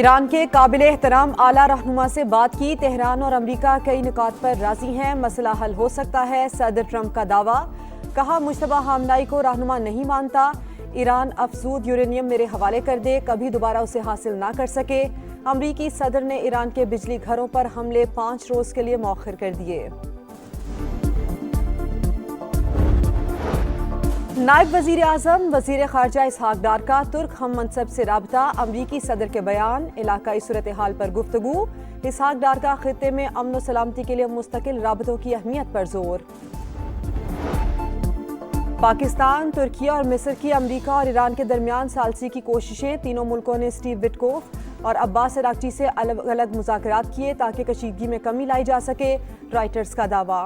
Iran के काबिल एहतराम आला रहनुमा से बात की। तेहरान और अमरीका कई निकात पर राजी हैं, मसला हल हो सकता है। सदर ट्रंप का दावा, कहा मुश्तबा हमनाई को रहनुमा नहीं मानता। ईरान अफसूद यूरेनियम मेरे हवाले कर दे, कभी दोबारा उसे हासिल ना कर सके। अमरीकी सदर ने ईरान के बिजली घरों पर हमले 5 रोज के लिए मौखर कर दिए। नायब वजीर आजम वजीर खारजा इसहाक डार का तुर्क हम मनसब से राबता। अमरीकी सदर के बयान, इलाकाई सूरत हाल पर गुफ्तगू। इसहाक डार का खित्ते में अमन व सलामती के लिए मुस्तकिल राबतों की अहमियत पर जोर। पाकिस्तान, तुर्की और मिस्र की अमरीका और ईरान के दरमियान सालसी की कोशिशें। तीनों मुल्कों ने स्टीव विटकोफ और अब्बास अरागची से अलग अलग मुज़ाकरात किए ताकि कशीदगी में कमी लाई जा सके। रॉयटर्स का दावा।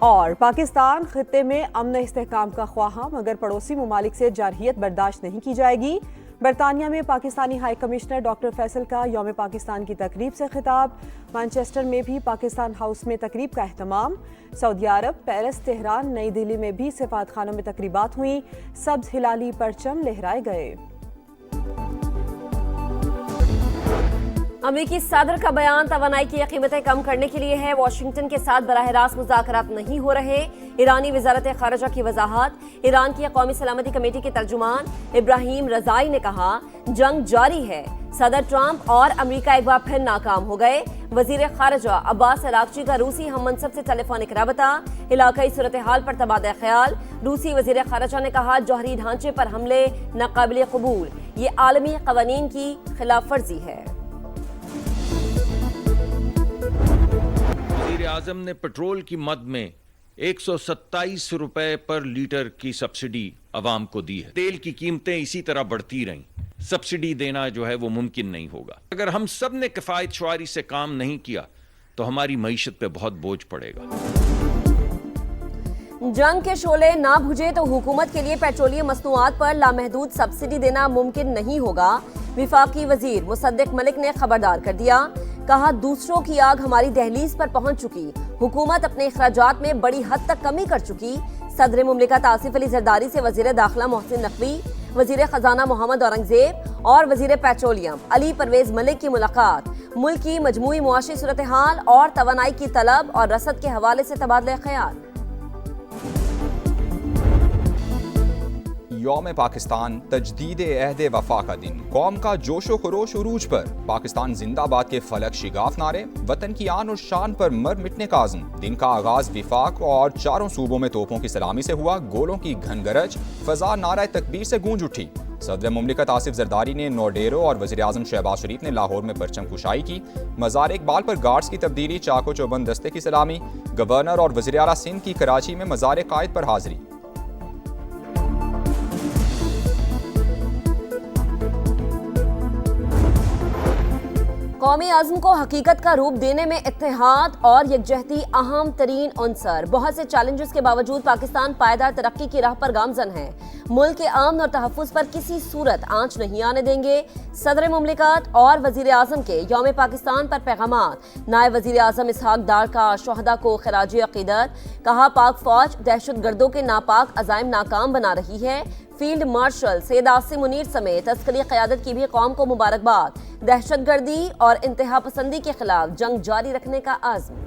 और पाकिस्तान खित्ते में अमन इस्तेहकाम का ख्वाहा, मगर पड़ोसी ममालिक से जारहियत बर्दाश्त नहीं की जाएगी। बरतानिया में Pakistani high commissioner doctor Faisal का यौम पाकिस्तान की तकरीब से खिताब। मैनचेस्टर में भी पाकिस्तान हाउस में तकरीब का एहतमाम। सऊदी अरब, पेरिस, तेहरान, नई दिल्ली में भी सिफारत खानों में तकरीबात हुई। सब्ज हिलाली परचम लहराए गए। अमेरिकी सदर का बयान, तवानाई की कीमतें कम करने के लिए है। वाशिंगटन के साथ बराह रास्त मुज़ाकरात नहीं हो रहे। ईरानी वजारत खारजा की वजाहत। ईरान की कौमी सलामती कमेटी के तर्जुमान इब्राहिम रजाई ने कहा जंग जारी है। सदर ट्रंप और अमेरिका एक बार फिर नाकाम हो गए। वजीर खारजा अब्बास अरागची का रूसी हम मनसब से टेलीफोनिक रबता। इलाकाई सूरत हाल पर तबादला ख्याल। रूसी वजीर खारजा ने कहा जौहरी ढांचे पर हमले नाकाबिल कबूल, ये आलमी कवानीन की खिलाफ वर्जी है। वज़ीर आज़म ने पेट्रोल की मद में 127 रुपए पर लीटर की सब्सिडी अवाम को दी है। तेल की कीमतें इसी तरह बढ़ती रहीं, सब्सिडी देना जो है वो मुमकिन नहीं होगा। अगर हम सब ने किफायत शुमारी से काम नहीं किया तो हमारी मईशत पे बहुत बोझ पड़ेगा। जंग के शोले ना बुझे तो हुकूमत के लिए पेट्रोलियम मसनूआत पर लामहदूद सब्सिडी देना मुमकिन नहीं होगा। विफाकी वजीर मुसद्दिक मलिक ने खबरदार कर दिया। कहा दूसरों की आग हमारी दहलीज पर पहुंच चुकी। हुकूमत अपने अखराजात में बड़ी हद तक कमी कर चुकी। सदर मुमलिकत आसिफ अली जरदारी से वजीर दाखिला मोहसिन नकवी, वजीर खजाना मोहम्मद औरंगजेब और वजीर पेट्रोलियम अली परवेज मलिक की मुलाकात। मुल्क की मजमूई मुआशी सूरत हाल और तवानाई की तलब और रसद के हवाले से तबादला ख्याल। यौम पाकिस्तान, तजदीद अहद वफा का दिन। कौम का जोशो खरोश उरूज पर। पाकिस्तान जिंदाबाद के फलक शिगाफ नारे। वतन की आन और शान पर मर मिटने का आज़म। दिन का आगाज विफाक और चारों सूबों में तोपों की सलामी से हुआ। गोलों की घनगरज, फजा नारा तकबीर से गूंज उठी। सदर मुमलिकत आसिफ जरदारी ने नौडेरो और वज़ीर आज़म शहबाज शरीफ ने लाहौर में परचम कुशाई की। मज़ार इकबाल पर गार्ड्स की तब्दीली, चाको चौबंद दस्ते की सलामी। गवर्नर और वज़ीर आला सिंध की कराची में मज़ार कायद पर हाजिरी। कौमी आज़म को हकीकत का रूप देने में इत्तेहाद और यकजहती अहम तरीन अंसर। बहुत से चैलेंजेस के बावजूद पाकिस्तान पायदार तरक्की की राह पर गामजन है। मुल्क के अमन और तहफ़्फ़ुज़ पर किसी सूरत आंच नहीं आने देंगे। सदर मुमलिकत और वज़ीर आज़म के यौम पाकिस्तान पर पैगामात। नायब वज़ीर आज़म इसहाक डार का शहदा को खराज अक़ीदत। कहा पाक फ़ौज दहशत गर्दों के नापाक अज़ाइम नाकाम बना रही है। फील्ड मार्शल सैयद आसिम मुनीर समेत अस्करी क़यादत की भी कौम को मुबारकबाद। दहशत गर्दी और इंतहा पसंदी के खिलाफ जंग जारी रखने का आज़म।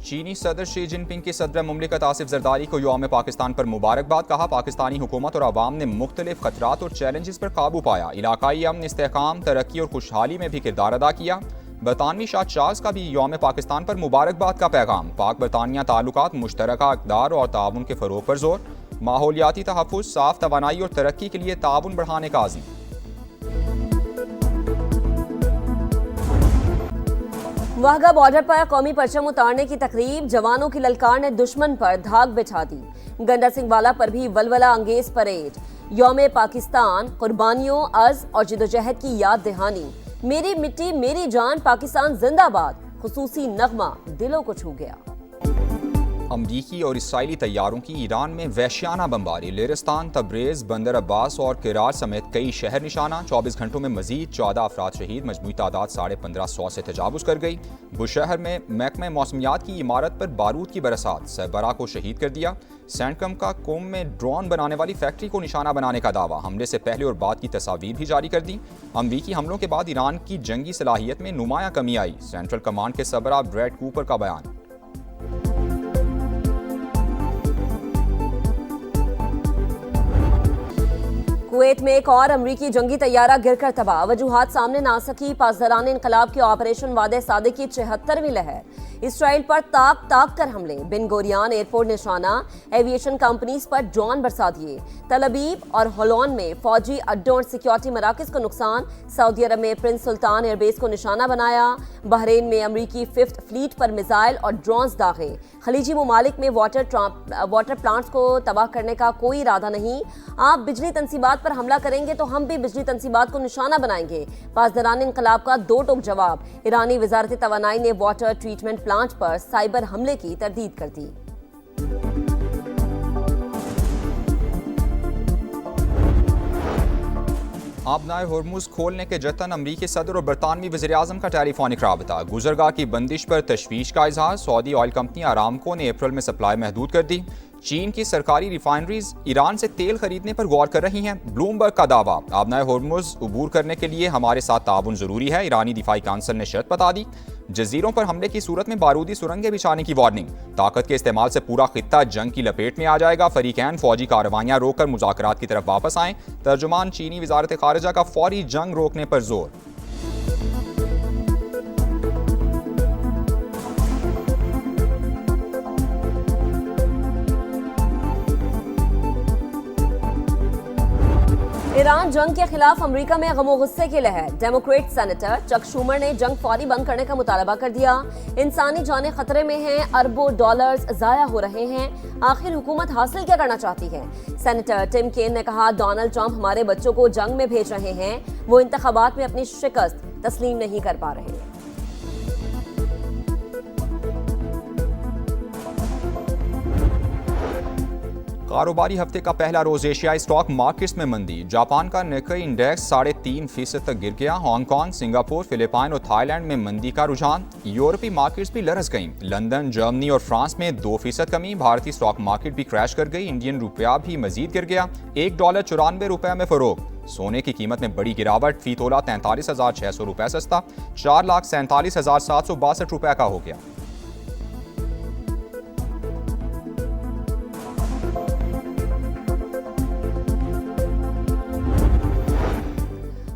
चीनी सदर शी जिनपिंग की सदर मुमलिकत आसिफ जरदारी को यौम पाकिस्तान पर मुबारकबाद। कहा पाकिस्तानी हुकूमत और आवाम ने मुख्तलिफ खतरात और चैलेंजेस पर काबू पाया। इलाकाई अमन, इस्तेहकाम, तरक्की और खुशहाली में भी किरदार अदा किया। बरतानवी शाह चार्ल्स का भी यौम पाकिस्तान पर मुबारकबाद का पैगाम। पाक बरतानिया ताल्लुकात, मुश्तरका अक़दार और ताउन के फ़रोग़ पर जोर। माहौलियाती तहफ़्फ़ुज़, साफ तवानाई और तरक्की के लिए ताउन बढ़ाने का आज़म। वाहगा बॉर्डर पर कौमी परचम उतारने की तकरीब। जवानों की ललकार ने दुश्मन पर धाक बिछा दी। गंडा सिंह वाला पर भी वलवला अंगेज परेड। यौम पाकिस्तान, कुर्बानियों, अज़्म और जिदोजहद की याद दहानी। मेरी मिट्टी मेरी जान, पाकिस्तान जिंदाबाद। खुसूसी नगमा दिलों को छू गया। अमरीकी और इसराइली तैयारों की ईरान में वहशियाना बमबारी। लेरिस्तान, तब्रेज़, बंदर अब्बास और किरार समेत कई शहर निशाना। 24 घंटों में मजीद 14 अफराद शहीद, मजमूई तादाद 1550 से तजावुज़ कर गई। बुशहर में महकमे मौसमियात की इमारत पर बारूद की बरसात, सरबराह को शहीद कर दिया। सैंडकम का कोम में ड्रोन बनाने वाली फैक्ट्री को निशाना बनाने का दावा, हमले से पहले और बाद की तस्वीर भी जारी कर दी। अमरीकी हमलों के बाद ईरान की जंगी सलाहियत में नुमाया कमी आई, सेंट्रल कमांड के सरबराह ब्रैड कूपर का बयान। कुवैत में एक और अमरीकी जंगी तैयारा गिरकर तबाह, वजूहात सामने ना सकी। पासदारान इनकलाब की ऑपरेशन वादे सादे की 76वीं लहर, इसराइल पर ताक ताक कर हमले, बिन गोरियान एयरपोर्ट निशाना, एविएशन कंपनीज पर ड्रोन बरसा दिए। तल अबीब और होलोन में फौजी अड्डों और सिक्योरिटी मराकज को नुकसान, सऊदी अरब में प्रिंस सुल्तान एयरबेस को निशाना बनाया। बहरीन में अमरीकी 5th फ्लीट पर मिसाइल और ड्रोन्स दागे। खलीजी ममालिक में वाटर प्लांट्स को तबाह करने का कोई इरादा नहीं। आप बिजली तंसीबात पर हमला करेंगे तो हम भी बिजली तंसीबात को निशाना बनाएंगे। पासदारान इनकलाब का दो टोक जवाब। ईरानी वजारत तवानाई ने वाटर ट्रीटमेंट प्लांट पर साइबर हमले की तरदीद कर दी। आबनाए होर्मुज खोलने के जतन, अमरीकी सदर और बरतानवी वज़ीर-ए-आज़म का टेलीफोनिक राबता। गुजरगाह की बंदिश पर तशवीश का इजहार, सऊदी ऑयल कंपनी अरामको ने अप्रैल में सप्लाई महदूद कर दी। चीन की सरकारी रिफाइनरीज ईरान से तेल खरीदने पर गौर कर रही हैं, ब्लूमबर्ग का दावा। आबनाए होर्मुज अबूर करने के लिए हमारे साथ ताउन जरूरी है, ईरानी दिफाई काउंसिल ने शर्त बता दी। जजीरों पर हमले की सूरत में बारूदी सुरंगें बिछाने की वार्निंग, ताकत के इस्तेमाल से पूरा खित्ता जंग की लपेट में आ जाएगा। फरीकैन फौजी कार्रवाइयां रोककर मुज़ाकरात की तरफ वापस आएं। तर्जुमान चीनी वजारत खारिजा का फौरी जंग रोकने पर जोर। ईरान जंग के खिलाफ अमेरिका में गमो गुस्से की लहर। डेमोक्रेट सेनेटर चक शूमर ने जंग फौरी बंद करने का मुतालबा कर दिया। इंसानी जानें खतरे में हैं, अरबों डॉलर्स जाया हो रहे हैं। आखिर हुकूमत हासिल क्या करना चाहती है? सेनेटर टिम केन ने कहा, डोनाल्ड ट्रंप हमारे बच्चों को जंग में भेज रहे हैं, वो इंतखाबात में अपनी शिकस्त तस्लीम नहीं कर पा रहे हैं। कारोबारी हफ्ते का पहला रोज एशियाई स्टॉक मार्केट्स में मंदी। जापान का निक्केई इंडेक्स 3.5% तक गिर गया। हांगकांग, सिंगापुर, फिलिपाइन और थाईलैंड में मंदी का रुझान। यूरोपीय मार्केट्स भी लरस गईं। लंदन, जर्मनी और फ्रांस में 2% कमी। भारतीय स्टॉक मार्केट भी क्रैश कर गई। इंडियन रुपया भी मजीद गिर गया। $1 94 में फरोख्त। सोने की कीमत में बड़ी गिरावट, फी तोला 43,600 रुपए सस्ता, 4,47,762 रुपए का हो गया।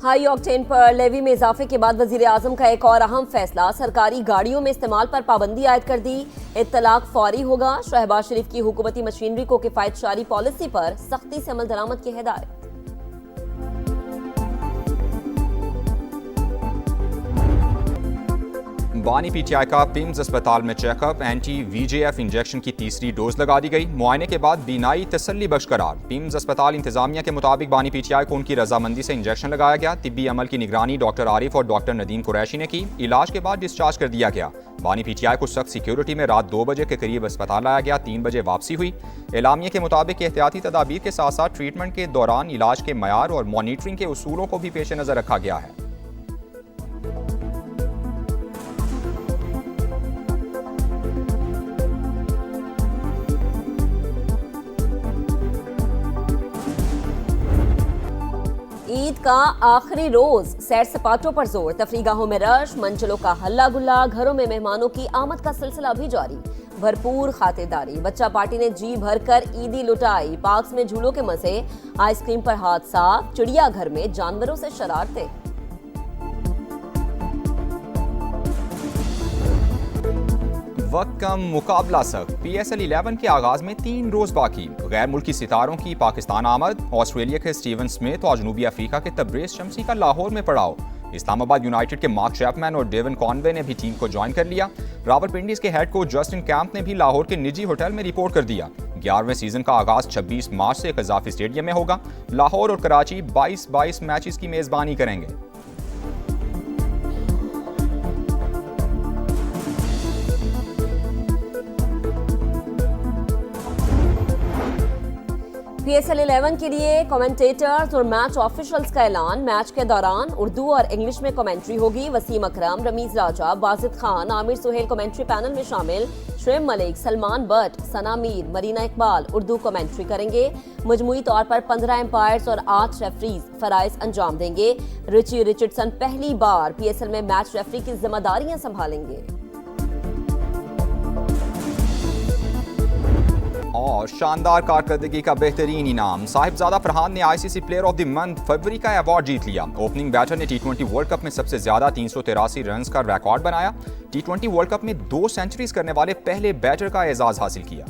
हाई ऑक्टेन पर लेवी में इजाफे के बाद वजीर आजम का एक और अहम फैसला, सरकारी गाड़ियों में इस्तेमाल पर पाबंदी आयद कर दी। इत्तलाक फौरी होगा। शहबाज शरीफ की हुकूमती मशीनरी को किफायतशारी पॉलिसी पर सख्ती से अमल दरामद की हिदायत। बानी पीटीआई का पिम्स अस्पताल में चेकअप, एंटी VJF इंजेक्शन की तीसरी डोज लगा दी गई। मुआयने के बाद बीनाई तसल्ली बख्श करार। पिम्स अस्पताल इंतजामिया के मुताबिक बानी पीटीआई को उनकी रजामंदी से इंजेक्शन लगाया गया। तिब्बी अमल की निगरानी डॉक्टर आरिफ और डॉक्टर नदीम कुरैशी ने की। इलाज के बाद डिस्चार्ज कर दिया गया। बानी पीटीआई को सख्त सिक्योरिटी में रात 2 बजे के करीब अस्पताल लाया गया। 3 बजे वापसी हुई। एलामिया के मुताबिक एहतियाती तदाबीर के साथ साथ ट्रीटमेंट के दौरान इलाज के मयार और मॉनिटरिंग के उसूलों को भी पेश नजर रखा गया है। ईद का आखिरी रोज, सैर सपाटों पर जोर, तफरीगाहों में रश, मंजिलों का हल्ला गुल्ला, घरों में मेहमानों की आमद का सिलसिला भी जारी। भरपूर खातिरदारी, बच्चा पार्टी ने जी भरकर ईदी लुटाई। पार्क्स में झूलों के मजे, आइसक्रीम पर हाथ साफ, चिड़ियाघर में जानवरों से शरारतें। वक्त कम, मुकाबला सख्त। PSL 11 के आगाज में 3 रोज बाकी। गैर मुल्की सितारों की पाकिस्तान आमद। ऑस्ट्रेलिया के स्टीवन स्मिथ और जनूबी अफ्रीका के तब्रेज़ शम्सी का लाहौर में पड़ाव। इस्लामाबाद यूनाइटेड के मार्क चैपमैन और डेवन कॉनवे ने भी टीम को ज्वाइन कर लिया। रावलपिंडीज के हेड कोच जस्टिन कैंप ने भी लाहौर के निजी होटल में रिपोर्ट कर दिया। 11वें सीजन का आगाज 26 मार्च से कज़ाफी स्टेडियम में होगा। लाहौर और कराची 22 मैचेस की मेजबानी करेंगे। PSL 11 के लिए कमेंटेटर्स और मैच ऑफिशियल्स का ऐलान। मैच के दौरान उर्दू और इंग्लिश में कमेंट्री होगी। वसीम अकरम, रमीज राजा, वाजिद खान, आमिर सुहेल कमेंट्री पैनल में शामिल। Shoaib Malik, Salman but, Sana Mir, Marina Iqbal Urdu commentary करेंगे। मजमूई तौर पर 15 एम्पायर्स और 8 रेफरीज फराइज अंजाम देंगे। रिची रिचर्डसन पहली बार PSL में मैच रेफरी की जिम्मेदारियां संभालेंगे। और शानदार कारकर्दगी का बेहतरीन इनाम, साहिबजादा फरहान ने ICC player of the month फरवरी का अवार्ड जीत लिया। ओपनिंग बैटर ने T20 वर्ल्ड कप में सबसे ज्यादा 383 रन्स का रिकॉर्ड बनाया। T20 वर्ल्ड कप में 2 सेंचुरीज करने वाले पहले बैटर का एजाज हासिल किया।